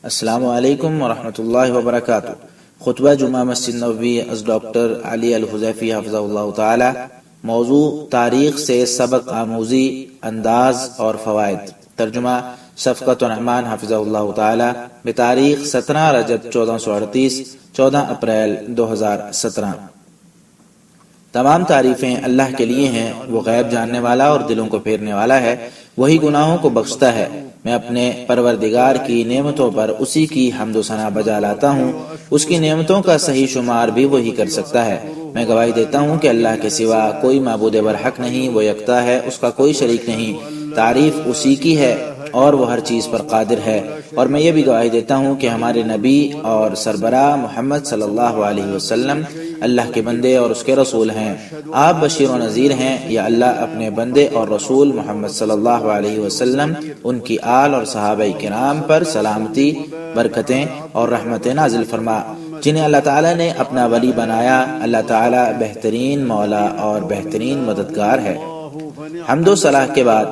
السلام علیکم ورحمۃ اللہ وبرکاتہ۔ خطبہ جمعہ مسجد نبوی از ڈاکٹر علی الحذیفی حفظہ اللہ تعالی۔ موضوع تاریخ سے سبق آموزی، انداز اور فوائد۔ ترجمہ شفقت الرحمان حفظہ اللہ تعالی، بتاریخ 17 رجب 1438 14 اپریل 2017۔ تمام تعریفیں اللہ کے لیے ہیں، وہ غیب جاننے والا اور دلوں کو پھیرنے والا ہے، وہی گناہوں کو بخشتا ہے۔ میں اپنے پروردگار کی نعمتوں پر اسی کی حمد و ثنا بجا لاتا ہوں، اس کی نعمتوں کا صحیح شمار بھی وہی کر سکتا ہے۔ میں گواہی دیتا ہوں کہ اللہ کے سوا کوئی معبود برحق نہیں، وہ یکتا ہے، اس کا کوئی شریک نہیں، تعریف اسی کی ہے اور وہ ہر چیز پر قادر ہے۔ اور میں یہ بھی گواہی دیتا ہوں کہ ہمارے نبی اور سربراہ محمد صلی اللہ علیہ وسلم اللہ کے بندے اور اس کے رسول ہیں۔ آپ بشیر و نذیر ہیں، یا اللہ اپنے بندے اور رسول محمد صلی اللہ علیہ وسلم، ان کی آل اور صحابہ کرام پر سلامتی، برکتیں اور رحمتیں نازل فرما، جنہیں اللہ تعالیٰ نے اپنا ولی بنایا۔ اللہ تعالیٰ بہترین مولا اور بہترین مددگار ہے۔ حمد و صلاح کے بعد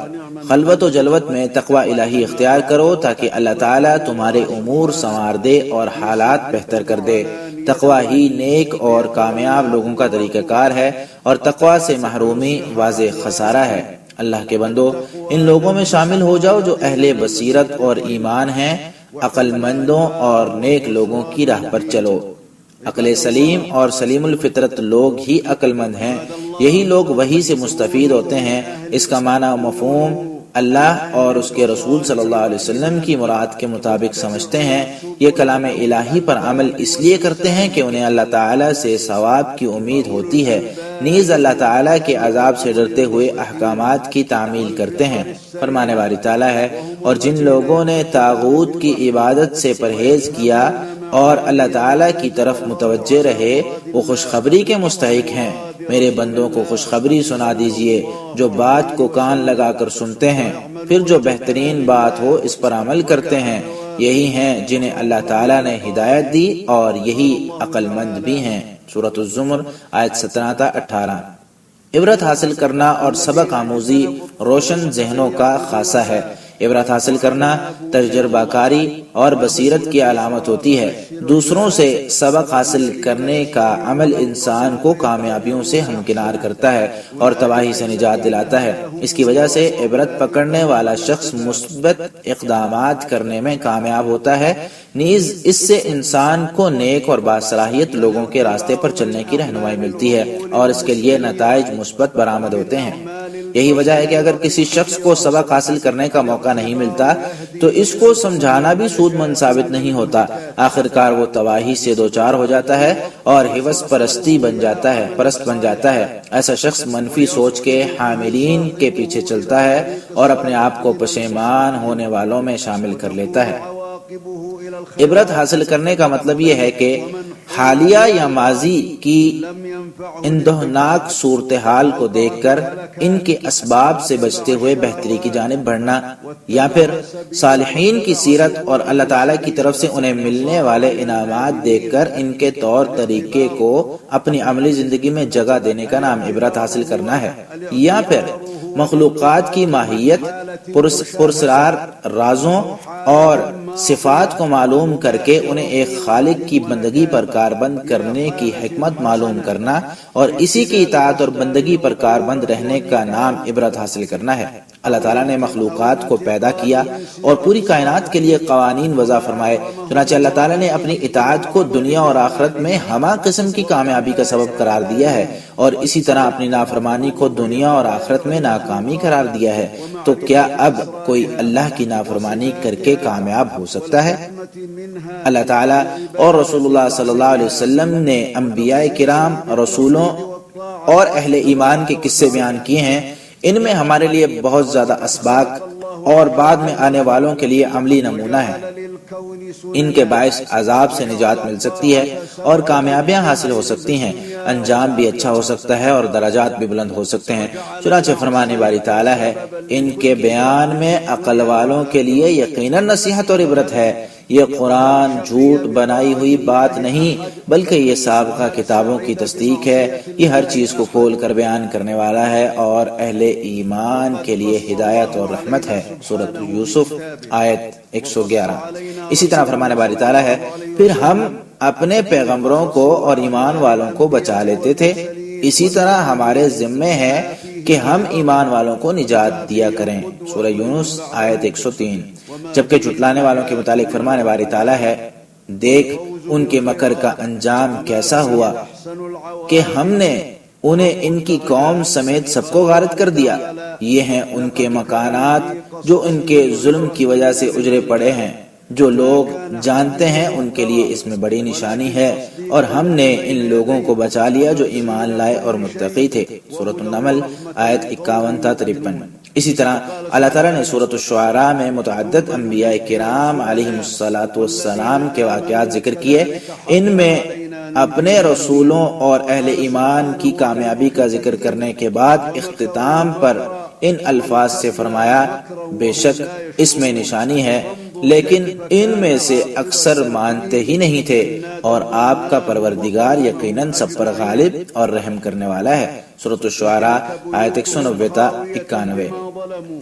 خلوت و جلوت میں تقوی الہی اختیار کرو، تاکہ اللہ تعالیٰ تمہارے امور سنوار دے اور حالات بہتر کر دے۔ تقوی ہی نیک اور کامیاب لوگوں کا طریقہ کار ہے، اور تقوی سے محرومی واضح خسارہ ہے۔ اللہ کے بندو، ان لوگوں میں شامل ہو جاؤ جو اہل بصیرت اور ایمان ہیں۔ عقل مندوں اور نیک لوگوں کی راہ پر چلو۔ عقل سلیم اور سلیم الفطرت لوگ ہی عقل مند ہیں، یہی لوگ وحی سے مستفید ہوتے ہیں۔ اس کا معنی و مفہوم اللہ اور اس کے رسول صلی اللہ علیہ وسلم کی مراد کے مطابق سمجھتے ہیں۔ یہ کلام الہی پر عمل اس لیے کرتے ہیں کہ انہیں اللہ تعالیٰ سے ثواب کی امید ہوتی ہے، نیز اللہ تعالیٰ کے عذاب سے ڈرتے ہوئے احکامات کی تعمیل کرتے ہیں۔ فرمانے والی تعالیٰ ہے، اور جن لوگوں نے طاغوت کی عبادت سے پرہیز کیا اور اللہ تعالیٰ کی طرف متوجہ رہے، وہ خوشخبری کے مستحق ہیں۔ میرے بندوں کو خوشخبری سنا دیجئے جو بات کو کان لگا کر سنتے ہیں، پھر جو بہترین بات ہو اس پر عمل کرتے ہیں۔ یہی ہیں جنہیں اللہ تعالیٰ نے ہدایت دی، اور یہی عقل مند بھی ہیں۔ سورۃ الزمر آیت 17 تا 18۔ عبرت حاصل کرنا اور سبق آموزی روشن ذہنوں کا خاصہ ہے۔ عبرت حاصل کرنا تجربہ کاری اور بصیرت کی علامت ہوتی ہے۔ دوسروں سے سبق حاصل کرنے کا عمل انسان کو کامیابیوں سے ہمکنار کرتا ہے اور تباہی سے نجات دلاتا ہے۔ اس کی وجہ سے عبرت پکڑنے والا شخص مثبت اقدامات کرنے میں کامیاب ہوتا ہے، نیز اس سے انسان کو نیک اور باصلاحیت لوگوں کے راستے پر چلنے کی رہنمائی ملتی ہے، اور اس کے لیے نتائج مثبت برآمد ہوتے ہیں۔ یہی وجہ ہے کہ اگر کسی شخص کو سبق حاصل کرنے کا موقع نہیں ملتا تو اس کو سمجھانا بھی سود مند ثابت نہیں ہوتا۔ آخرکار وہ تباہی سے دوچار ہو جاتا ہے اور حوث پرست بن جاتا ہے۔ ایسا شخص منفی سوچ کے حاملین کے پیچھے چلتا ہے اور اپنے آپ کو پشیمان ہونے والوں میں شامل کر لیتا ہے۔ عبرت حاصل کرنے کا مطلب یہ ہے کہ حالیہ یا ماضی کی اندوہناک صورتحال کو دیکھ کر ان کے اسباب سے بچتے ہوئے بہتری کی جانب بڑھنا، یا پھر صالحین کی سیرت اور اللہ تعالیٰ کی طرف سے انہیں ملنے والے انعامات دیکھ کر ان کے طور طریقے کو اپنی عملی زندگی میں جگہ دینے کا نام عبرت حاصل کرنا ہے۔ یا پھر مخلوقات کی ماہیت، پرسرار رازوں اور صفات کو معلوم کر کے انہیں ایک خالق کی بندگی پر کاربند کرنے کی حکمت معلوم کرنا، اور اسی کی اطاعت اور بندگی پر کاربند رہنے کا نام عبرت حاصل کرنا ہے۔ اللہ تعالیٰ نے مخلوقات کو پیدا کیا اور پوری کائنات کے لیے قوانین وضع فرمائے، چنانچہ اللہ تعالیٰ نے اپنی اطاعت کو دنیا اور آخرت میں ہمہ قسم کی کامیابی کا سبب قرار دیا ہے، اور اسی طرح اپنی نافرمانی کو دنیا اور آخرت میں ناکامی قرار دیا ہے۔ تو کیا اب کوئی اللہ کی نافرمانی کر کے کامیاب ہو سکتا ہے؟ اللہ تعالیٰ اور رسول اللہ صلی اللہ علیہ وسلم نے انبیاء کرام، رسولوں اور اہل ایمان کے قصے بیان کیے ہیں۔ ان میں ہمارے لیے بہت زیادہ اسباق اور بعد میں آنے والوں کے لیے عملی نمونہ ہے۔ ان کے باعث عذاب سے نجات مل سکتی ہے اور کامیابیاں حاصل ہو سکتی ہیں، انجام بھی اچھا ہو سکتا ہے اور درجات بھی بلند ہو سکتے ہیں۔ چنانچہ فرمانے والی تعالیٰ ہے، ان کے بیان میں عقل والوں کے لیے یقیناً نصیحت اور عبرت ہے۔ یہ قرآن جھوٹ بنائی ہوئی بات نہیں بلکہ یہ سابقہ کتابوں کی تصدیق ہے، یہ ہر چیز کو کھول کر بیان کرنے والا ہے اور اہل ایمان کے لیے ہدایت اور رحمت ہے۔ سورۃ یوسف آیت 111۔ اسی طرح فرمان باری تعالیٰ ہے، پھر ہم اپنے پیغمبروں کو اور ایمان والوں کو بچا لیتے تھے، اسی طرح ہمارے ذمے ہے کہ ہم ایمان والوں کو نجات دیا کریں۔ سورہ یونس آیت 103۔ جبکہ جھٹلانے والوں کے متعلق فرمان باری تعالیٰ ہے، دیکھ ان کے مکر کا انجام کیسا ہوا کہ ہم نے انہیں ان کی قوم سمیت سب کو غارت کر دیا، یہ ہیں ان کے مکانات جو ان کے ظلم کی وجہ سے اجڑے پڑے ہیں، جو لوگ جانتے ہیں ان کے لیے اس میں بڑی نشانی ہے، اور ہم نے ان لوگوں کو بچا لیا جو ایمان لائے اور متقی تھے۔ سورۃ النمل آیت 51 تا 53۔ اسی طرح اللہ تعالیٰ نے سورۃ الشعراء میں متعدد انبیاء کرام علیہم السلام کے واقعات ذکر کیے، ان میں اپنے رسولوں اور اہل ایمان کی کامیابی کا ذکر کرنے کے بعد اختتام پر ان الفاظ سے فرمایا، بے شک اس میں نشانی ہے لیکن ان میں سے اکثر مانتے ہی نہیں تھے، اور آپ کا پروردگار یقیناً سب پر غالب اور رحم کرنے والا ہے۔ سورۃ الشعراء آیت 190 تا 91۔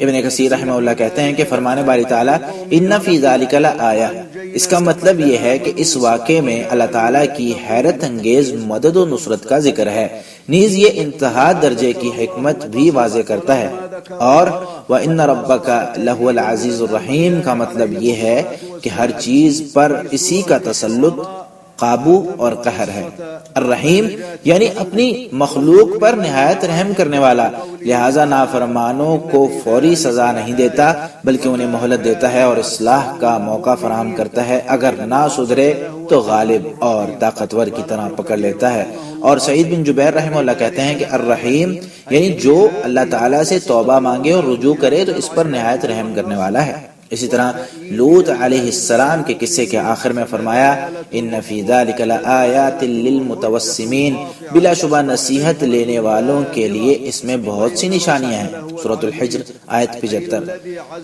ابن کثیر رحمہ اللہ کہتے ہیں کہ فرمان باری تعالیٰ ان فی ذلک لآیہ، اس کا مطلب یہ ہے کہ اس واقعے میں اللہ تعالیٰ کی حیرت انگیز مدد و نصرت کا ذکر ہے، نیز یہ انتہا درجے کی حکمت بھی واضح کرتا ہے، اور وَإِنَّ رَبَّكَ لَهُوَ الْعَزِيزُ الرَّحِيمُ کا مطلب یہ ہے کہ ہر چیز پر اسی کا تسلط، قابو اور قہر ہے۔ الرحیم یعنی اپنی مخلوق پر نہایت رحم کرنے والا، لہذا نافرمانوں کو فوری سزا نہیں دیتا بلکہ انہیں مہلت دیتا ہے اور اصلاح کا موقع فراہم کرتا ہے، اگر نہ سدھرے تو غالب اور طاقتور کی طرح پکڑ لیتا ہے۔ اور سعید بن جبیر رحمہ اللہ کہتے ہیں کہ الرحیم یعنی جو اللہ تعالیٰ سے توبہ مانگے اور رجوع کرے تو اس پر نہایت رحم کرنے والا ہے۔ اسی طرح لوط علیہ السلام کے قصے کے آخر میں فرمایا، ان فی ذلک لآیات للمتوسمین، بلا شبہ نصیحت لینے والوں کے لیے اس میں بہت سی نشانیاں ہیں۔ سورۃ الحجر آیت 75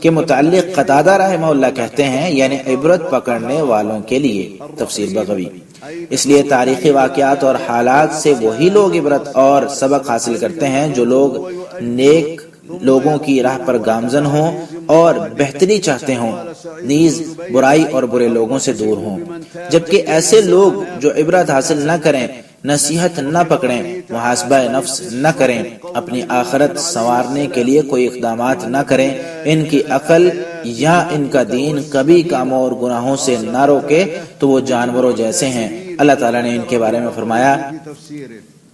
کے متعلق قتادہ رحمہ اللہ کہتے ہیں، یعنی عبرت پکڑنے والوں کے لیے۔ تفسیر بغوی۔ اس لیے تاریخی واقعات اور حالات سے وہی لوگ عبرت اور سبق حاصل کرتے ہیں جو لوگ نیک لوگوں کی راہ پر گامزن ہوں اور بہتری چاہتے ہوں، نیز برائی اور برے لوگوں سے دور ہوں، جبکہ ایسے لوگ جو عبرت حاصل نہ کریں، نصیحت نہ پکڑیں، محاسبہ نفس نہ کریں، اپنی آخرت سنوارنے کے لیے کوئی اقدامات نہ کریں، ان کی عقل یا ان کا دین کبھی کاموں اور گناہوں سے نہ روکے تو وہ جانوروں جیسے ہیں۔ اللہ تعالیٰ نے ان کے بارے میں فرمایا،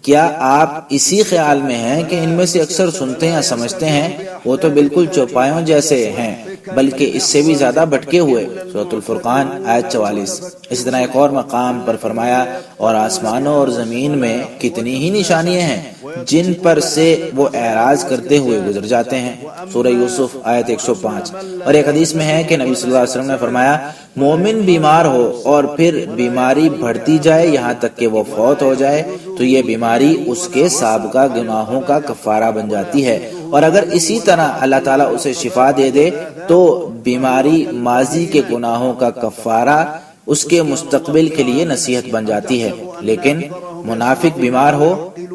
کیا آپ اسی خیال میں ہیں کہ ان میں سے اکثر سنتے یا سمجھتے ہیں؟ وہ تو بالکل چوپایوں جیسے ہیں بلکہ اس سے بھی زیادہ بھٹکے ہوئے۔ سورۃ الفرقان آیت 44۔ اسی طرح ایک اور مقام پر فرمایا، اور آسمانوں اور زمین میں کتنی ہی نشانیاں ہیں جن پر سے وہ اعراض کرتے ہوئے گزر جاتے ہیں۔ سورہ یوسف آیت 105۔ اور ایک حدیث میں ہے کہ نبی صلی اللہ علیہ وسلم نے فرمایا، مومن بیمار ہو اور پھر بیماری بڑھتی جائے یہاں تک کہ وہ فوت ہو جائے تو یہ بیماری اس کے سابقہ گناہوں کا کفارہ بن جاتی ہے، اور اگر اسی طرح اللہ تعالیٰ اسے شفا دے دے تو بیماری ماضی کے گناہوں کا کفارہ اس کے مستقبل کے لیے نصیحت بن جاتی ہے۔ لیکن منافق بیمار ہو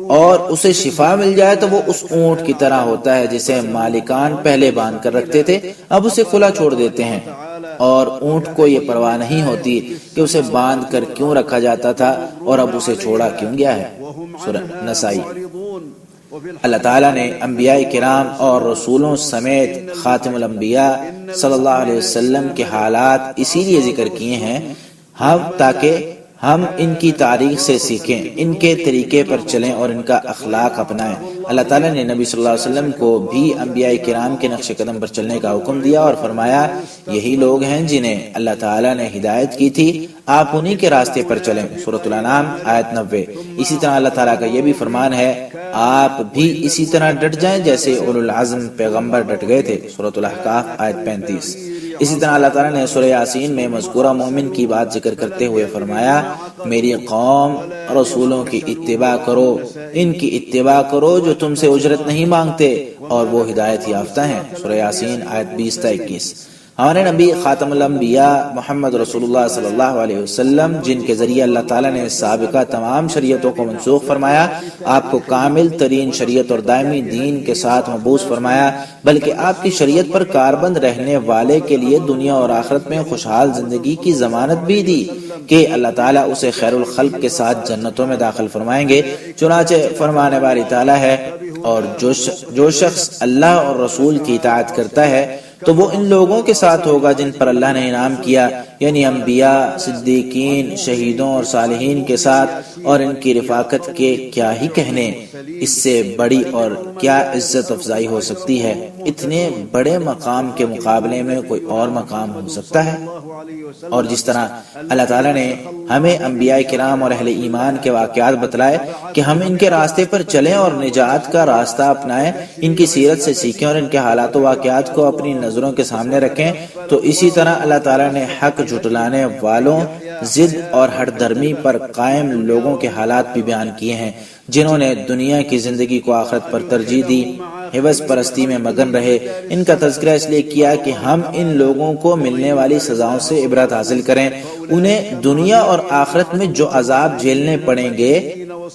اور اسے شفا مل جائے تو وہ اس اونٹ کی طرح ہوتا ہے جسے مالکان پہلے باندھ کر رکھتے تھے، اب اسے کھلا چھوڑ دیتے ہیں، اور اونٹ کو یہ پرواہ نہیں ہوتی کہ اسے باندھ کر کیوں رکھا جاتا تھا اور اب اسے چھوڑا کیوں گیا ہے۔ سورہ نسائی۔ اللہ تعالیٰ نے انبیاء کرام اور رسولوں سمیت خاتم الانبیاء صلی اللہ علیہ وسلم کے حالات اسی لیے ذکر کیے ہیں تاکہ ہم ان کی تاریخ سے سیکھیں، ان کے طریقے پر چلیں اور ان کا اخلاق اپنائیں۔ اللہ تعالیٰ نے نبی صلی اللہ علیہ وسلم کو بھی انبیاء کرام کے نقش قدم پر چلنے کا حکم دیا اور فرمایا، یہی لوگ ہیں جنہیں اللہ تعالیٰ نے ہدایت کی تھی، آپ انہی کے راستے پر چلیں۔ سورۃ الانعام آیت 90۔ اسی طرح اللہ تعالیٰ کا یہ بھی فرمان ہے، آپ بھی اسی طرح ڈٹ جائیں جیسے اولو العزم پیغمبر ڈٹ گئے تھے۔ سورۃ الاحقاف آیت 35۔ اسی طرح اللہ تعالیٰ نے سورہ یاسین میں مذکورہ مومن کی بات ذکر کرتے ہوئے فرمایا، میری قوم رسولوں کی اتباع کرو، ان کی اتباع کرو جو تم سے اجرت نہیں مانگتے اور وہ ہدایت یافتہ ہیں۔ سورہ یاسین آیت 20 تا 21۔ ہمارے نبی خاتم الانبیاء محمد رسول اللہ صلی اللہ علیہ وسلم، جن کے ذریعے اللہ تعالیٰ نے سابقہ تمام شریعتوں کو منسوخ فرمایا، آپ کو کامل ترین شریعت اور دائمی دین کے ساتھ مبعوث فرمایا، بلکہ آپ کی شریعت پر کاربند رہنے والے کے لیے دنیا اور آخرت میں خوشحال زندگی کی ضمانت بھی دی کہ اللہ تعالیٰ اسے خیر الخلق کے ساتھ جنتوں میں داخل فرمائیں گے۔ چنانچہ فرمانے والی تعالیٰ ہے، اور جو شخص اللہ اور رسول کی اطاعت کرتا ہے تو وہ ان لوگوں کے ساتھ ہوگا جن پر اللہ نے انعام کیا، یعنی انبیاء، صدیقین، شہیدوں اور صالحین کے ساتھ، اور ان کی رفاقت کے کیا ہی کہنے، اس سے بڑی اور کیا عزت افزائی ہو سکتی ہے۔ اتنے بڑے مقام کے مقابلے میں کوئی اور مقام ہو سکتا ہے؟ اور جس طرح اللہ تعالیٰ نے ہمیں انبیاء کرام اور اہل ایمان کے واقعات بتلائے کہ ہم ان کے راستے پر چلیں اور نجات کا راستہ اپنائیں، ان کی سیرت سے سیکھیں اور ان کے حالات و واقعات کو اپنی نظروں کے سامنے رکھیں، تو اسی طرح اللہ تعالیٰ نے حق جھٹلانے والوں، ضد اور ہٹ دھرمی پر قائم لوگوں کے حالات بھی بیان کیے ہیں، جنہوں نے دنیا کی زندگی کو آخرت پر ترجیح دی، حوث پرستی میں مگن رہے۔ ان کا تذکرہ اس لیے کیا کہ ہم ان لوگوں کو ملنے والی سزاؤں سے عبرت حاصل کریں، انہیں دنیا اور آخرت میں جو عذاب جھیلنے پڑیں گے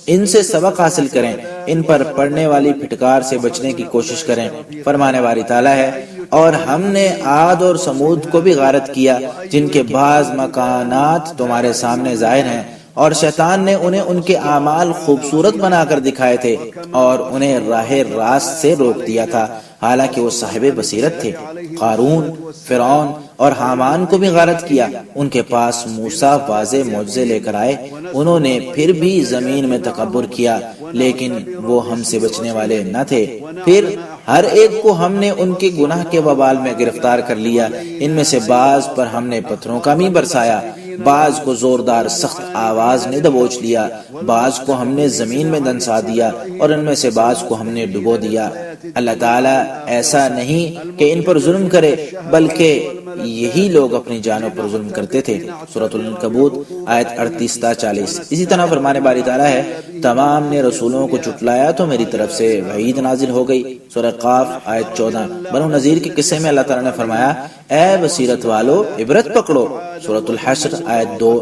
ان سے سبق حاصل کریں، ان پر پڑنے والی پھٹکار سے بچنے کی کوشش کریں۔ فرمانے والی تعالیٰ ہے، اور ہم نے عاد اور سمود کو بھی غارت کیا، جن کے بعض مکانات تمہارے سامنے ظاہر ہیں، اور شیطان نے انہیں ان کے اعمال خوبصورت بنا کر دکھائے تھے اور انہیں راہ راست سے روک دیا تھا، حالانکہ وہ صاحب بصیرت تھے۔ قارون، فرعون اور حامان کو بھی غارت کیا، ان کے پاس موسیٰ واضح معجزے لے کر آئے، انہوں نے پھر بھی زمین میں تکبر کیا، لیکن وہ ہم سے بچنے والے نہ تھے۔ پھر ہر ایک کو ہم نے ان کے گناہ کے وبال میں گرفتار کر لیا، ان میں سے بعض پر ہم نے پتھروں کا می برسایا، بعض کو زوردار سخت آواز نے دبوچ لیا، بعض کو ہم نے زمین میں دنسا دیا، اور ان میں سے بعض کو ہم نے ڈبو دیا۔ اللہ تعالیٰ ایسا نہیں کہ ان پر ظلم کرے، بلکہ یہی لوگ اپنی جانوں پر ظلم کرتے تھے۔ سورۃ العنکبوت آیت 38 تا 40۔ اسی طرح فرمانے باری تعالیٰ ہے، تمام نے رسولوں کو جھٹلایا تو میری طرف سے وعید نازل ہو گئی۔ سورہ قاف آیت 14۔ بنو نذیر کے قصے میں اللہ تعالیٰ نے فرمایا، اے بصیرت والو عبرت پکڑو۔ سورۃ الحشر آیت 2۔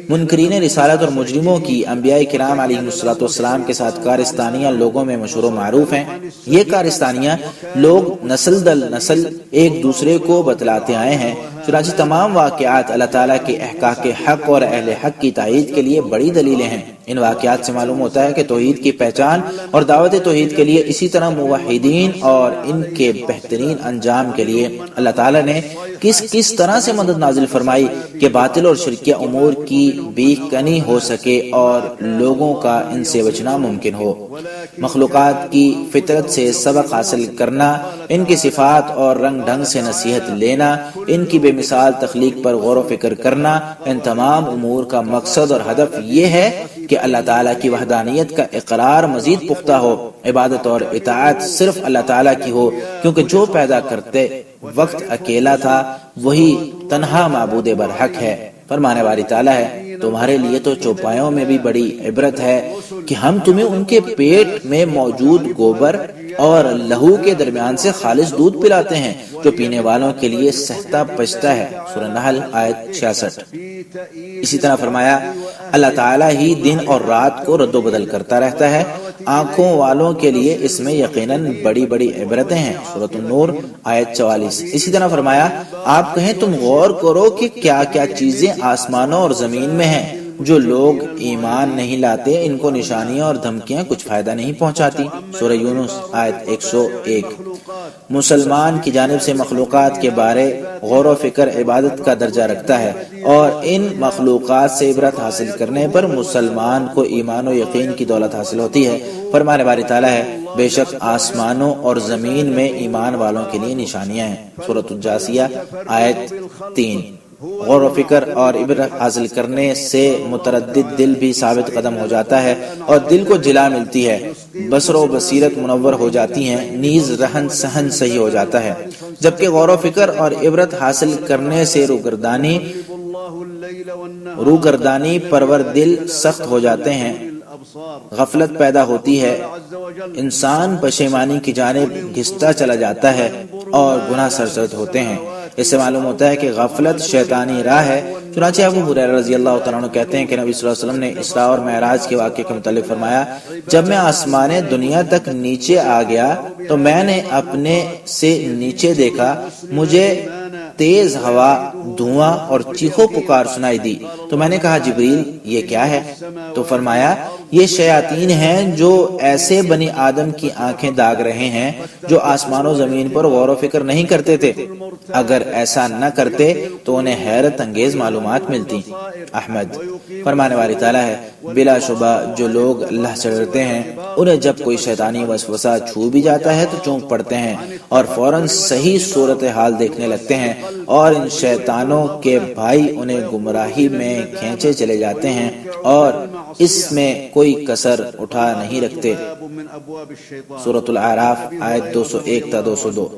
منکرین رسالت اور مجرموں کی انبیاء کرام علیہ السلام کے ساتھ کارستانیاں لوگوں میں مشہور و معروف ہیں۔ یہ کارستانیاں لوگ نسل در نسل ایک دوسرے کو بتلاتے آئے ہیں، چنانچہ تمام واقعات اللہ تعالیٰ کے احقاق حق اور اہل حق کی تائید کے لیے بڑی دلیلیں ہیں۔ ان واقعات سے معلوم ہوتا ہے کہ توحید کی پہچان اور دعوت توحید کے لیے، اسی طرح موحدین اور ان کے بہترین انجام کے لیے اللہ تعالیٰ نے کس طرح سے مدد نازل فرمائی کہ باطل اور شرکیہ امور کی بیخ کنی ہو سکے اور لوگوں کا ان سے بچنا ممکن ہو۔ مخلوقات کی فطرت سے سبق حاصل کرنا، ان کی صفات اور رنگ ڈھنگ سے نصیحت لینا، ان کی بے مثال تخلیق پر غور و فکر کرنا، ان تمام امور کا مقصد اور ہدف یہ ہے کہ اللہ تعالیٰ کی وحدانیت کا اقرار مزید پختہ ہو، عبادت اور اطاعت صرف اللہ تعالیٰ کی ہو، کیونکہ جو پیدا کرتے وقت اکیلا تھا وہی تنہا معبود برحق ہے۔ فرمانے والی تعالیٰ ہے، تمہارے لیے تو چوپایوں میں بھی بڑی عبرت ہے کہ ہم تمہیں ان کے پیٹ میں موجود گوبر اور لہو کے درمیان سے خالص دودھ پلاتے ہیں جو پینے والوں کے لیے سہتا پچتا ہے۔ سورہ نحل آیت 66۔ اسی طرح فرمایا، اللہ تعالیٰ ہی دن اور رات کو رد و بدل کرتا رہتا ہے، آنکھوں والوں کے لیے اس میں یقیناً بڑی بڑی عبرتیں ہیں۔ سورۃ النور آیت 44۔ اسی طرح فرمایا، آپ کہیں تم غور کرو کہ کیا کیا چیزیں آسمانوں اور زمین میں ہیں، جو لوگ ایمان نہیں لاتے ان کو نشانیاں اور دھمکیاں کچھ فائدہ نہیں پہنچاتی۔ سورہ یونس آیت 101۔ مسلمان کی جانب سے مخلوقات کے بارے غور و فکر عبادت کا درجہ رکھتا ہے، اور ان مخلوقات سے عبرت حاصل کرنے پر مسلمان کو ایمان و یقین کی دولت حاصل ہوتی ہے۔ فرمانے باری تعالیٰ ہے، بے شک آسمانوں اور زمین میں ایمان والوں کے لیے نشانیاں ہیں۔ سورۃ الجاثیہ آیت 3۔ غور و فکر اور عبرت حاصل کرنے سے متردد دل بھی ثابت قدم ہو جاتا ہے اور دل کو جلا ملتی ہے، بصر و بصیرت منور ہو جاتی ہیں، نیز رہن سہن صحیح ہو جاتا ہے، جبکہ غور و فکر اور عبرت حاصل کرنے سے روگردانی پرور دل سخت ہو جاتے ہیں، غفلت پیدا ہوتی ہے، انسان پشیمانی کی جانب گھستا چلا جاتا ہے اور گناہ سرزد ہوتے ہیں۔ اس سے معلوم ہوتا ہے کہ غفلت شیطانی راہ ہے۔ چنانچہ ابو ہریرہ رضی اللہ تعالیٰ عنہ کہتے ہیں کہ نبی صلی اللہ علیہ وسلم نے اسراء اور معراج کے واقعے کے متعلق فرمایا، جب میں آسمان دنیا تک نیچے آ گیا تو میں نے اپنے سے نیچے دیکھا، مجھے تیز ہوا، دھواں اور چیخو پکار سنائی دی، تو میں نے کہا جبریل یہ کیا ہے؟ تو فرمایا یہ شیاطین ہیں جو ایسے بنی آدم کی آنکھیں داغ رہے ہیں جو آسمان و زمین پر غور و فکر نہیں کرتے تھے، اگر ایسا نہ کرتے تو انہیں حیرت انگیز معلومات ملتی۔ احمد فرمانے والی تعالیٰ ہے، بلا شبہ جو لوگ اللہ سے ڈرتے ہیں انہیں جب کوئی شیطانی وسوسہ چھو بھی جاتا ہے تو چونک پڑتے ہیں اور فوراً صحیح صورتحال دیکھنے لگتے ہیں، اور ان شیطانوں کے بھائی انہیں گمراہی میں کھینچے چلے جاتے ہیں اور اس میں کوئی کسر اٹھا نہیں رکھتے۔ سورۃ الاعراف آیت 201 تا 202۔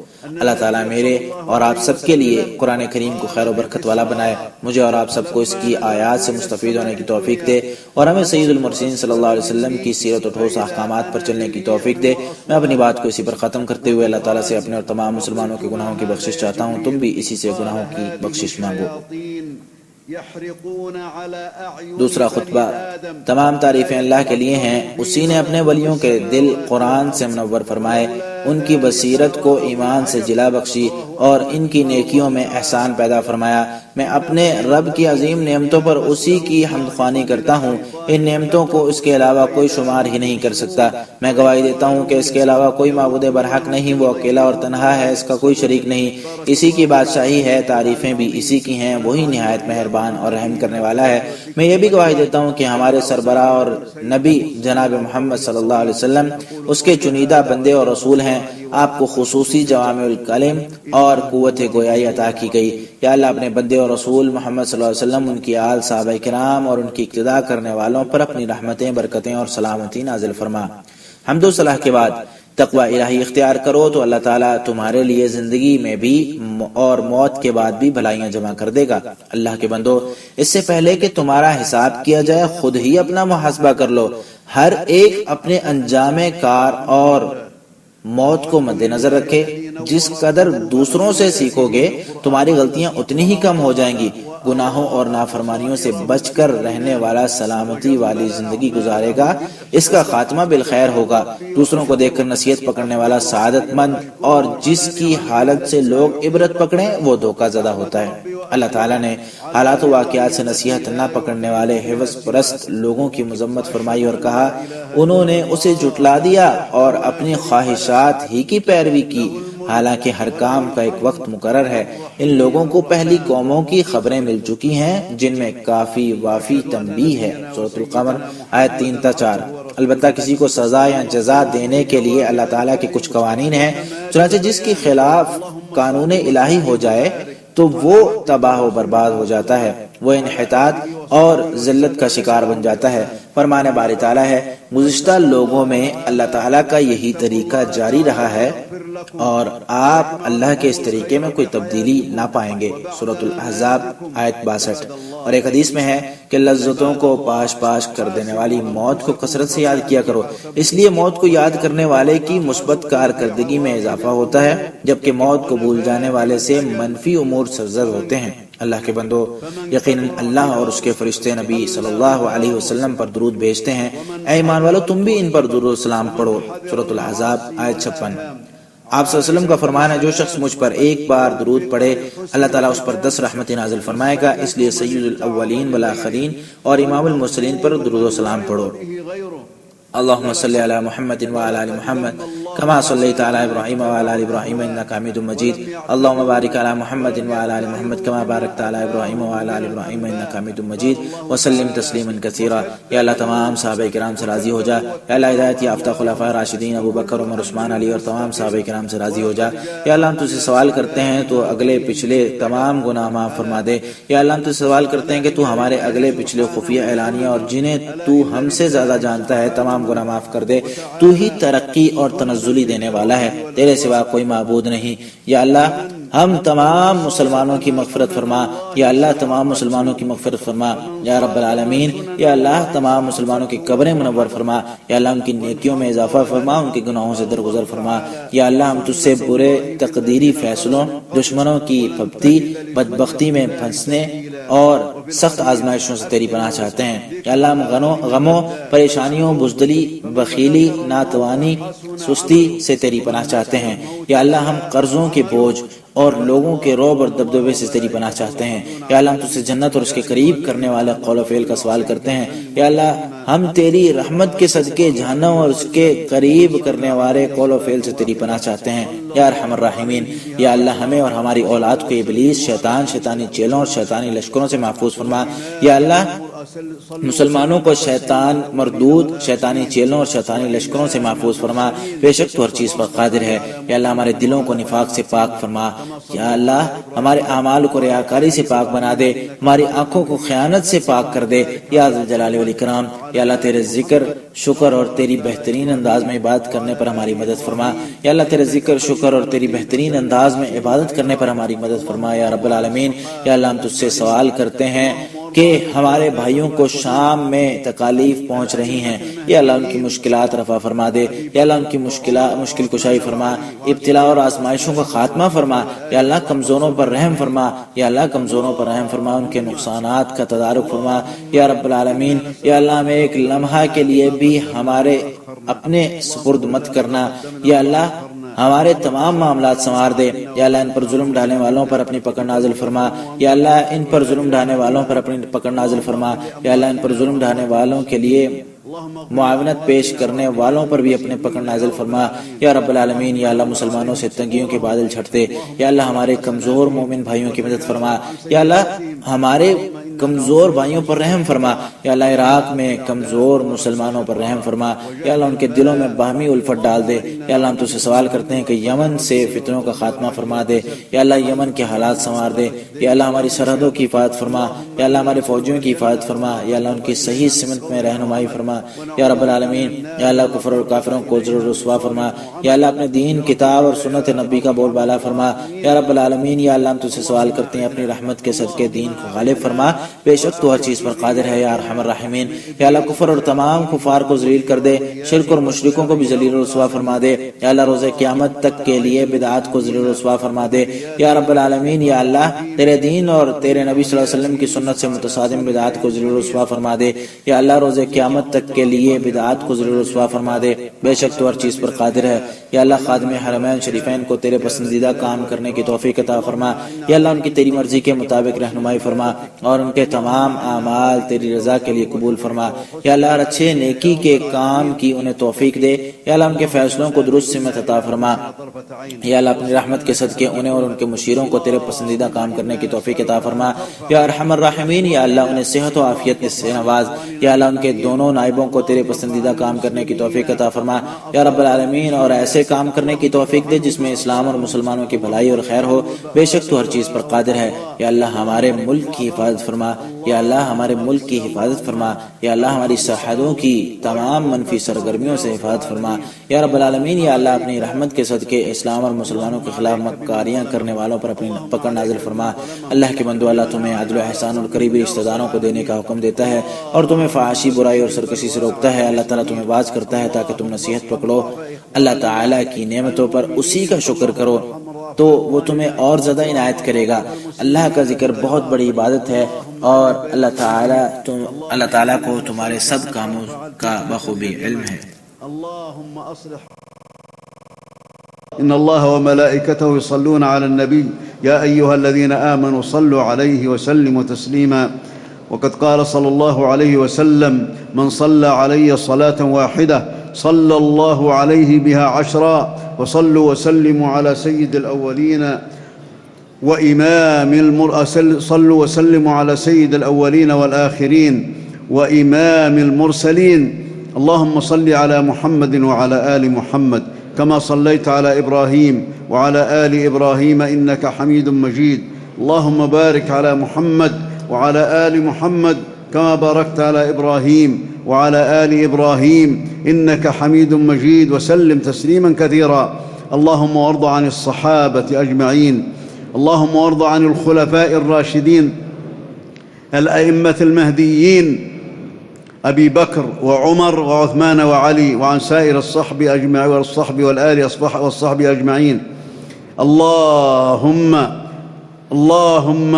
اللہ تعالیٰ میرے اور آپ سب کے لیے قرآن کریم کو خیر و برکت والا بنائے، مجھے اور آپ سب کو اس کی آیات سے مستفید ہونے کی توفیق دے، اور ہمیں سید المرسلین صلی اللہ علیہ وسلم کی سیرت و ٹھوس احکامات پر چلنے کی توفیق دے۔ میں اپنی بات کو اسی پر ختم کرتے ہوئے اللہ تعالیٰ سے اپنے اور تمام مسلمانوں کے گناہوں کی بخشش چاہتا ہوں، تم بھی اسی سے گناہوں کی بخشش مانگو۔ دوسرا خطبہ۔ تمام تعریفیں اللہ کے لیے ہیں، اسی نے اپنے ولیوں کے دل قرآن سے منور فرمائے، ان کی بصیرت کو ایمان سے جلا بخشی اور ان کی نیکیوں میں احسان پیدا فرمایا۔ میں اپنے رب کی عظیم نعمتوں پر اسی کی حمد خوانی کرتا ہوں، ان نعمتوں کو اس کے علاوہ کوئی شمار ہی نہیں کر سکتا۔ میں گواہی دیتا ہوں کہ اس کے علاوہ کوئی معبود برحق نہیں، وہ اکیلا اور تنہا ہے، اس کا کوئی شریک نہیں، اسی کی بادشاہی ہے، تعریفیں بھی اسی کی ہیں، وہی نہایت مہربان اور رحم کرنے والا ہے۔ میں یہ بھی گواہی دیتا ہوں کہ ہمارے سربراہ اور نبی جناب محمد صلی اللہ علیہ وسلم اس کے چنیدہ بندے اور رسول ہیں۔ آپ کو خصوصی جوامع الکلم اور قوت گویائی عطا کی گئی۔ یا اللہ اپنے بندے اور رسول محمد صلی اللہ علیہ وسلم، ان کی آل، صحابہ کرام اور ان کی اقتداء کرنے والوں پر اپنی رحمتیں، برکتیں اور سلامتی نازل فرما۔ حمد و صلاح کے بعد تقوی الہی اختیار کرو تو اللہ تعالیٰ تمہارے لیے زندگی میں بھی اور موت کے بعد بھی بھلائیاں جمع کر دے گا۔ اللہ کے بندو، اس سے پہلے کہ تمہارا حساب کیا جائے خود ہی اپنا محاسبہ کر لو۔ ہر ایک اپنے انجام کار اور موت کو مد نظر رکھے۔ جس قدر دوسروں سے سیکھو گے تمہاری غلطیاں اتنی ہی کم ہو جائیں گی۔ گناہوں اور نافرمانیوں سے بچ کر رہنے والا سلامتی والی زندگی گزارے گا، اس کا خاتمہ بالخیر ہوگا۔ دوسروں کو دیکھ کر نصیحت پکڑنے والا سعادت مند، اور جس کی حالت سے لوگ عبرت پکڑیں وہ دھوکہ زدہ ہوتا ہے۔ اللہ تعالیٰ نے حالات و واقعات سے نصیحت نہ پکڑنے والے حوث پرست لوگوں کی مذمت فرمائی اور کہا، انہوں نے اسے جھٹلا دیا اور اپنی خواہشات ہی کی پیروی کی، حالانکہ ہر کام کا ایک وقت مقرر ہے۔ ان لوگوں کو پہلی قوموں کی خبریں مل چکی ہیں جن میں کافی وافی تنبیہ ہے۔ سورۃ القمر آیت 3 تا 4۔ البتہ کسی کو سزا یا جزا دینے کے لیے اللہ تعالیٰ کے کچھ قوانین ہیں، چنانچہ جس کے خلاف قانون الہی ہو جائے تو وہ تباہ و برباد ہو جاتا ہے، وہ انحطاط اور ذلت کا شکار بن جاتا ہے۔ فرمان باری تعالیٰ ہے، گزشتہ لوگوں میں اللہ تعالیٰ کا یہی طریقہ جاری رہا ہے اور آپ اللہ کے اس طریقے میں کوئی تبدیلی نہ پائیں گے۔ سورۃ الاحزاب آیت 62۔ اور ایک حدیث میں ہے کہ لذتوں کو پاش پاش کر دینے والی موت کو کثرت سے یاد کیا کرو، اس لیے موت کو یاد کرنے والے کی مثبت کارکردگی میں اضافہ ہوتا ہے، جبکہ موت کو بھول جانے والے سے منفی امور سرزد ہوتے ہیں۔ اللہ کے بندو، یقیناً اللہ اور اس کے فرشتے نبی صلی اللہ علیہ وسلم پر درود بھیجتے ہیں، اے ایمان والو تم بھی ان پر درود و سلام پڑھو۔ سورۃ الاحزاب آیت 56۔ آپ صلی اللہ علیہ وسلم کا فرمان ہے، جو شخص مجھ پر ایک بار درود پڑھے اللہ تعالیٰ اس پر 10 رحمتیں نازل فرمائے گا، اس لیے سید الاولین والآخرین اور امام المرسلین پر درود و سلام پڑھو۔ اللهم صل على محمد وعلى ال محمد كما صليت على ابراهيم وعلى ال ابراهيم انك حميد مجيد اللهم بارك على محمد وعلى ال محمد كما باركت على ابراهيم وعلى ال ابراهيم انك حميد مجيد وسلم تسلیما كثيرا۔ یا اللہ تمام صحابہ کرام سے راضی ہو جا، یا اللہ ہدایت یافتہ خلفائے راشدین ابو بکر، عمر، عثمان، علی اور تمام صحابہ کرام سے راضی ہو جا۔ یا اللہ ہم تجھ سے سوال کرتے ہیں تو اگلے پچھلے تمام گناہ معاف فرما دے۔ یا اللہ ہم تجھ سے سوال کرتے ہیں کہ تو ہمارے اگلے پچھلے خفیہ اعلانیہ اور جنہیں تو ہم سے زیادہ جانتا ہے تمام گناہ معاف کر دے۔ تو ہی ترقی اور تنزلی دینے والا ہے، تیرے سوا کوئی معبود نہیں۔ یا اللہ ہم تمام مسلمانوں کی مغفرت فرما یا اللہ، تمام مسلمانوں کی مغفرت فرما یا رب العالمین۔ یا اللہ تمام مسلمانوں کی قبریں منور فرما یا اللہ، ان کی نیکیوں میں اضافہ فرما، ان کے گناہوں سے درگزر فرما یا اللہ۔ ہم تجھ سے برے تقدیری فیصلوں، دشمنوں کی پھپتی، بدبختی میں پھنسنے اور سخت آزمائشوں سے تیری پناہ چاہتے ہیں یا اللہ۔ ہم غموں، پریشانیوں، بزدلی، بخیلی، ناتوانی، سستی سے تیری پناہ چاہتے ہیں یا اللہ۔ ہم قرضوں کے بوجھ اور لوگوں کے رعب اور دبدبے سے تیری پناہ چاہتے ہیں یا اللہ۔ ہم تجھ سے جنت اور اس کے قریب کرنے والے قول و فعل کا سوال کرتے ہیں یا اللہ۔ ہم تیری رحمت کے صدقے جہنم اور اس کے قریب کرنے والے قول و فعل سے تیری پناہ چاہتے ہیں یا ارحم الراحمین۔ یا اللہ ہمیں اور ہماری اولاد کو ابلیس، شیطان، شیطانی چیلوں اور شیطانی لشکروں سے محفوظ فرما یا اللہ۔ مسلمانوں کو شیطان مردود، شیطانی چیلوں اور شیطانی لشکروں سے محفوظ فرما، بے شک تو ہر چیز پر قادر ہے یا اللہ۔ ہمارے دلوں کو نفاق سے پاک فرما یا اللہ۔ ہمارے اعمال کو ریاکاری سے پاک بنا دے، ہماری آنکھوں کو خیانت سے پاک کر دے یا ذو الجلال والاکرام یا اللہ۔ تیرے ذکر، شکر اور تیری بہترین انداز میں عبادت کرنے پر ہماری مدد فرما یا اللہ۔ تیرے ذکر، شکر اور تیری بہترین انداز میں عبادت کرنے پر ہماری مدد فرما یا رب العالمین یا اللہ۔ ہم تجھ سے سوال کرتے ہیں کہ ہمارے بھائیوں کو شام میں تکالیف پہنچ رہی ہیں یا اللہ، ان کی مشکلات رفع فرما دے یا اللہ۔ ان کی مشکل کشائی فرما، ابتلا اور آزمائشوں کا خاتمہ فرما یا اللہ۔ کمزوروں پر رحم فرما یا اللہ، کمزوروں پر رحم فرما، ان کے نقصانات کا تدارک فرما یا رب العالمین یا اللہ۔ ہمیں ایک لمحہ کے لیے بھی ہمارے اپنے سپرد مت کرنا یا اللہ۔ ہمارے تمام معاملات سنوار دے یا اللہ۔ ان پر ظلم ڈالنے والوں پر اپنی پکڑ نازل فرما یا اللہ۔ ان پر ظلم ڈالنے والوں پر اپنی پکڑ نازل فرما یا اللہ۔ ان پر ظلم ڈالنے والوں کے لیے معاونت پیش کرنے والوں پر بھی اپنے پکڑ نازل فرما یا رب العالمین یا اللہ۔ مسلمانوں سے تنگیوں کے بادل چھٹتے یا اللہ۔ ہمارے کمزور مومن بھائیوں کی مدد فرما یا اللہ۔ ہمارے کمزور بھائیوں پر رحم فرما یا اللہ۔ عراق میں کمزور مسلمانوں پر رحم فرما یا اللہ۔ ان کے دلوں میں باہمی الفت ڈال دے یا اللہ۔ ہم تجھ سے سوال کرتے ہیں کہ یمن سے فتنوں کا خاتمہ فرما دے یا اللہ۔ یمن کے حالات سنوار دے یا اللہ۔ ہماری سرحدوں کی حفاظت فرما یا اللہ۔ ہمارے فوجیوں کی حفاظت فرما یا اللہ۔ ان کی صحیح سمت میں رہنمائی فرما یا رب العالمین یا اللہ۔ کفر اور کافروں کو ذل و رسوا فرما یا اللہ۔ اپنے دین، کتاب اور سنت نبی کا بول بالا فرما یا رب العالمین یا اللہ۔ ہم تجھ سے سوال کرتے ہیں اپنی رحمت کے صدقے دین کو غالب فرما، بے شک تو ہر چیز پر قادر ہے یا ارحم الراحمین یا اللہ۔ کفر اور تمام کفار کو ذلیل کر دے، شرک اور مشرکوں کو بھی ذلیل و رسوا فرما دے یا اللہ۔ روز قیامت تک کے لیے بدعات کو ذلیل و رسوا فرما دے یا رب العالمین یا اللہ۔ تیرے دین اور تیرے نبی صلی اللہ علیہ وسلم کی سنت سے متصادم بدعات کو ذلیل و رسوا فرما دے یا اللہ۔ روز قیامت تک کے لیے بدعات کو ذلیل و رسوا فرما دے، بے شک تو ہر چیز پر قادر ہے یا اللہ۔ خادم حرمین شریفین کو تیرے پسندیدہ کام کرنے کی توفیق عطا فرما یا اللہ۔ ان کی تیری مرضی کے مطابق رہنمائی فرما اور ان کے تمام اعمال تیری رضا کے لیے قبول فرما یا اللہ۔ ہر اچھے نیکی کے کام کی انہیں توفیق دے یا اللہ۔ ان کے فیصلوں کو درست سمت عطا فرما یا اللہ۔ اپنی رحمت کے صدقے انہیں اور ان کے مشیروں کو تیرے پسندیدہ کام کرنے کی توفیق عطا فرما یا ارحم الراحمین یا اللہ۔ انہیں صحت و عافیت سے نواز یا اللہ۔ ان کے دونوں نائبوں کو تیرے پسندیدہ کام کرنے کی توفیق عطا فرما یا رب العالمین، اور ایسے کام کرنے کی توفیق دے جس میں اسلام اور مسلمانوں کی بھلائی اور خیر ہو، بے شک تو ہر چیز پر قادر ہے یا اللہ۔ ہمارے ملک کی حفاظت فرما یا اللہ۔ ہمارے ملک کی حفاظت فرما یا اللہ۔ ہماری سرحدوں کی تمام منفی سرگرمیوں سے حفاظت فرما یا رب العالمین یا اللہ۔ اپنی رحمت کے صدقے اسلام اور مسلمانوں کے خلاف مکاریاں کرنے والوں پر اپنی پکڑ نازل فرما۔ اللہ کے بندو، اللہ تمہیں عدل و احسان اور قریبی رشتہ داروں کو دینے کا حکم دیتا ہے اور تمہیں فحاشی، برائی اور سرکشی سے روکتا ہے۔ اللہ تعالیٰ تمہیں باز کرتا ہے تاکہ تم نصیحت پکڑو۔ اللہ تعالیٰ کی نعمتوں پر اسی کا شکر کرو تو وہ تمہیں اور زیادہ عنایت کرے گا۔ اللہ کا ذکر بہت بڑی عبادت ہے اور اللہ تعالیٰ کو تمہارے سب کاموں کا بخوبی علم ہے۔ إن الله وملائكته يصلون على النبي يا أيها الذين آمنوا صلوا عليه وسلموا تسليما وقد قال صلى الله عليه وسلم من صلى علي صلاة واحدة صلى الله عليه بها 10 وصلوا وسلموا على سيد الأولين صلوا وسلموا على سيد الأولين والآخرين وإمام المرسلين اللهم صل على محمد وعلى آل محمد كما صليت على إبراهيم وعلى آل إبراهيم إنك حميد مجيد اللهم بارك على محمد وعلى آل محمد كما باركت على إبراهيم وعلى آل إبراهيم إنك حميد مجيد وسلم تسليما كثيرا اللهم وارض عن الصحابة أجمعين اللهم وارض عن الخلفاء الراشدين الأئمة المهديين أبي بكر وعمر وعثمان وعلي، وعن سائر الصحب أجمعين والصحب والآل والصحب أجمعين. اللهم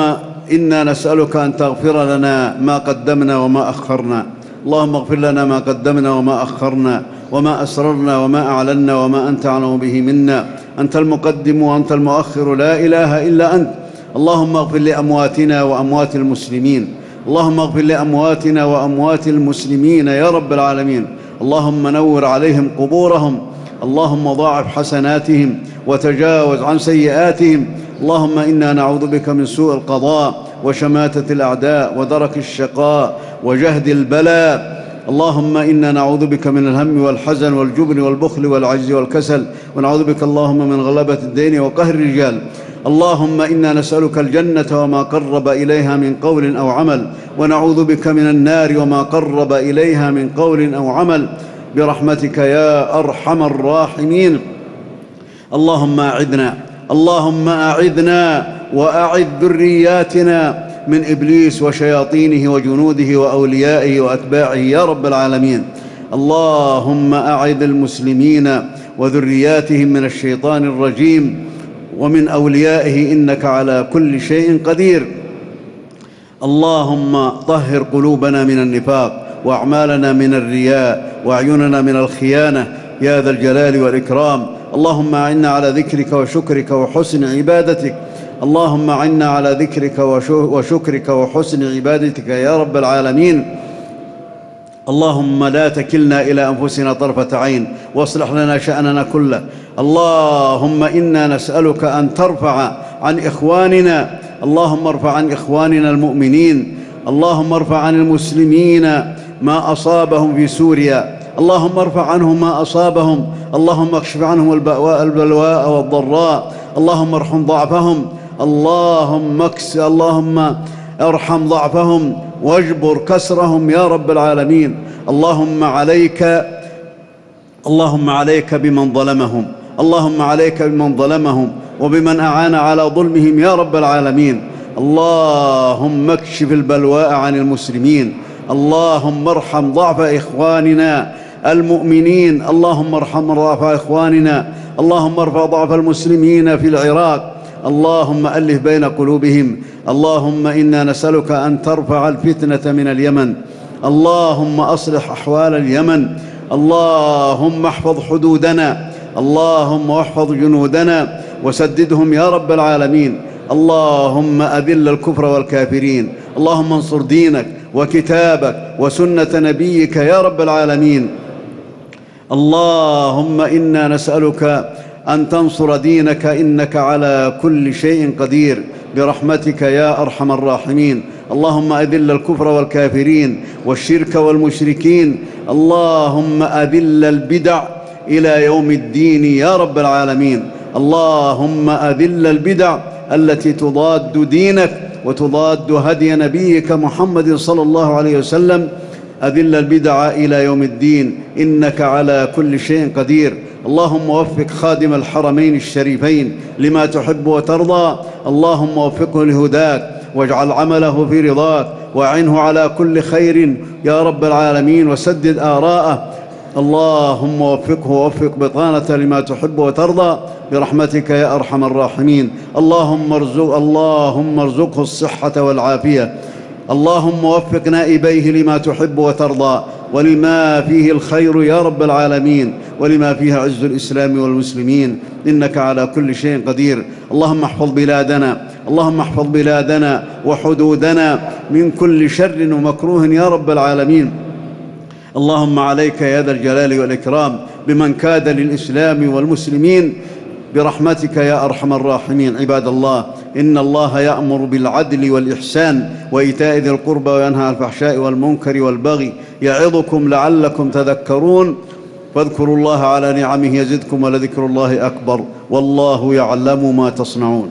إنا نسألك أن تغفر لنا ما قدمنا وما أخرنا. اللهم اغفر لنا ما قدمنا وما أخرنا وما أسررنا وما أعلنا وما أنت أعلم به منا. أنت المقدم وأنت المؤخر، لا إله إلا أنت. اللهم اغفر لأمواتنا وأموات المسلمين، اللهم اغفر لأمواتنا وأموات المسلمين يا رب العالمين. اللهم نور عليهم قبورهم، اللهم ضاعف حسناتهم وتجاوز عن سيئاتهم. اللهم إنا نعوذ بك من سوء القضاء وشماتة الأعداء ودرك الشقاء وجهد البلاء. اللهم إنا نعوذ بك من الهم والحزن والجبن والبخل والعجز والكسل، ونعوذ بك اللهم من غلبة الدين وقهر الرجال. اللهم إنا نسألك الجنة وما قرب إليها من قول أو عمل، ونعوذ بك من النار وما قرب إليها من قول أو عمل، برحمتك يا أرحم الراحمين. اللهم أعذنا وأعذ ذرياتنا من إبليس وشياطينه وجنوده وأوليائه وأتباعه يا رب العالمين. اللهم أعذ المسلمين وذرياتهم من الشيطان الرجيم ومن أوليائه، إنك على كل شيء قدير. اللهم طهر قلوبنا من النفاق، وأعمالنا من الرياء، وأعيننا من الخيانة يا ذا الجلال والإكرام. اللهم أعنا على ذكرك وشكرك وحسن عبادتك. اللهم أعنا على ذكرك وشكرك وحسن عبادتك يا رب العالمين. اللهم لا تكلنا إلى أنفسنا طرفة عين، واصلح لنا شأننا كله. اللهم إنا نسألك أن ترفع عن إخواننا، اللهم ارفع عن إخواننا المؤمنين، اللهم ارفع عن المسلمين ما أصابهم في سوريا، اللهم ارفع عنهم ما أصابهم، اللهم اكشف عنهم البلواء والضراء، اللهم ارحم ضعفهم، اللهم ارحم ضعفهم واجبر كسرهم يا رب العالمين. اللهم عليك بمن ظلمهم، اللهم عليك بمن ظلمهم وبمن أعان على ظلمهم يا رب العالمين. اللهم اكشف البلواء عن المسلمين، اللهم ارحم ضعف إخواننا المؤمنين، اللهم ارحم ضعف إخواننا، اللهم ارفع ضعف المسلمين في العراق، اللهم ألف بين قلوبهم. اللهم إنا نسألك أن ترفع الفتنة من اليمن، اللهم أصلح أحوال اليمن، اللهم احفظ حدودنا، اللهم احفظ جنودنا وسددهم يا رب العالمين. اللهم أذل الكفر والكافرين، اللهم انصر دينك وكتابك وسنة نبيك يا رب العالمين. اللهم إنا نسألك أن تنصر دينك، إنك على كل شيء قدير، برحمتك يا أرحم الراحمين. اللهم أذل الكفر والكافرين والشرك والمشركين، اللهم أذل البدع إلى يوم الدين يا رب العالمين. اللهم أذل البدع التي تضاد دينك وتضاد هدي نبيك محمد صلى الله عليه وسلم، أذل البدع إلى يوم الدين، إنك على كل شيء قدير. اللهم وفق خادم الحرمين الشريفين لما تحب وترضى، اللهم وفقه لهداك واجعل عمله في رضاك، وأعنه على كل خير يا رب العالمين، وسدد آراءه. اللهم وفقه ووفق بطانة لما تحب وترضى برحمتك يا أرحم الراحمين. اللهم ارزقه الصحة والعافية. اللهم وفق نائبيه لما تحب وترضى ولما فيه الخير يا رب العالمين، ولما فيه عز الإسلام والمسلمين، إنك على كل شيء قدير. اللهم احفظ بلادنا وحدودنا من كل شر ومكروه يا رب العالمين. اللهم عليك يا ذا الجلال والإكرام بمن كاد للإسلام والمسلمين برحمتك يا أرحم الراحمين. عباد الله، إن الله يأمر بالعدل والإحسان وإيتاء ذي القربى وينهى عن الفحشاء والمنكر والبغي يعظكم لعلكم تذكرون. فاذكروا الله على نعمه يزدكم ولذكر الله أكبر، والله يعلم ما تصنعون.